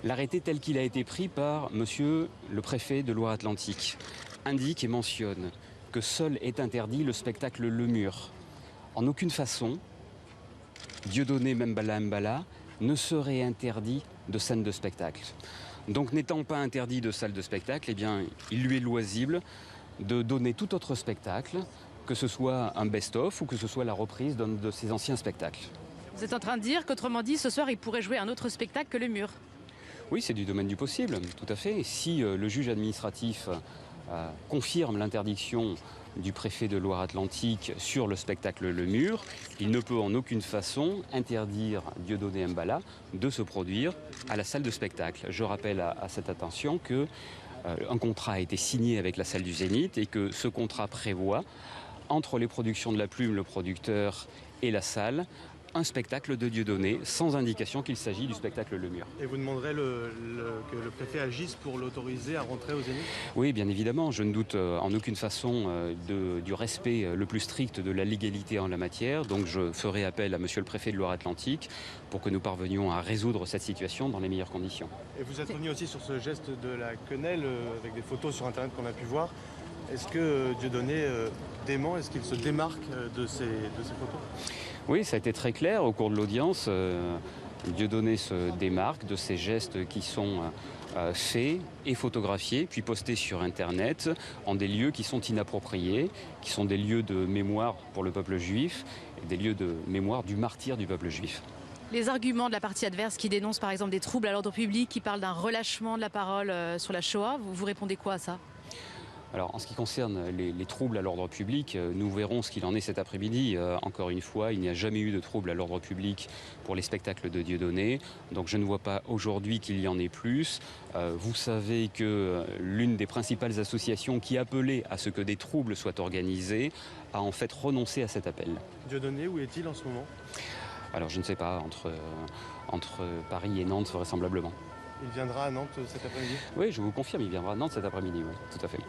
L'arrêté tel qu'il a été pris par monsieur le préfet de Loire-Atlantique indique et mentionne que seul est interdit le spectacle Le Mur. En aucune façon, Dieudonné Mbala Mbala ne serait interdit de scène de spectacle. Donc n'étant pas interdit de salle de spectacle, eh bien, il lui est loisible de donner tout autre spectacle, que ce soit un best-of ou que ce soit la reprise d'un de ses anciens spectacles. Vous êtes en train de dire qu'autrement dit, ce soir, il pourrait jouer un autre spectacle que Le Mur. Oui, c'est du domaine du possible, tout à fait. Si le juge administratif confirme l'interdiction du préfet de Loire-Atlantique sur le spectacle Le Mur, il ne peut en aucune façon interdire Dieudonné Mbala de se produire à la salle de spectacle. Je rappelle à cette attention que un contrat a été signé avec la salle du Zénith et que ce contrat prévoit, entre les productions de la Plume, le producteur et la salle, un spectacle de Dieudonné, sans indication qu'il s'agit du spectacle Le Mur. Et vous demanderez que le préfet agisse pour l'autoriser à rentrer au Zénith ? Oui, bien évidemment. Je ne doute en aucune façon du respect le plus strict de la légalité en la matière. Donc je ferai appel à monsieur le préfet de Loire-Atlantique pour que nous parvenions à résoudre cette situation dans les meilleures conditions. Et vous êtes revenu aussi sur ce geste de la quenelle avec des photos sur Internet qu'on a pu voir. Est-ce que Dieudonné dément, est-ce qu'il se démarque de ces photos ? Oui, ça a été très clair au cours de l'audience. Dieudonné se démarque de ces gestes qui sont faits et photographiés, puis postés sur Internet, en des lieux qui sont inappropriés, qui sont des lieux de mémoire pour le peuple juif, et des lieux de mémoire du martyr du peuple juif. Les arguments de la partie adverse qui dénonce par exemple des troubles à l'ordre public, qui parlent d'un relâchement de la parole sur la Shoah, vous répondez quoi à ça ? Alors, en ce qui concerne les troubles à l'ordre public, nous verrons ce qu'il en est cet après-midi. Encore une fois, il n'y a jamais eu de troubles à l'ordre public pour les spectacles de Dieudonné. Donc je ne vois pas aujourd'hui qu'il y en ait plus. Vous savez que l'une des principales associations qui appelait à ce que des troubles soient organisés a en fait renoncé à cet appel. Dieudonné, où est-il en ce moment ? Alors je ne sais pas, entre Paris et Nantes vraisemblablement. Il viendra à Nantes cet après-midi ? Oui, je vous confirme, il viendra à Nantes cet après-midi, oui, tout à fait.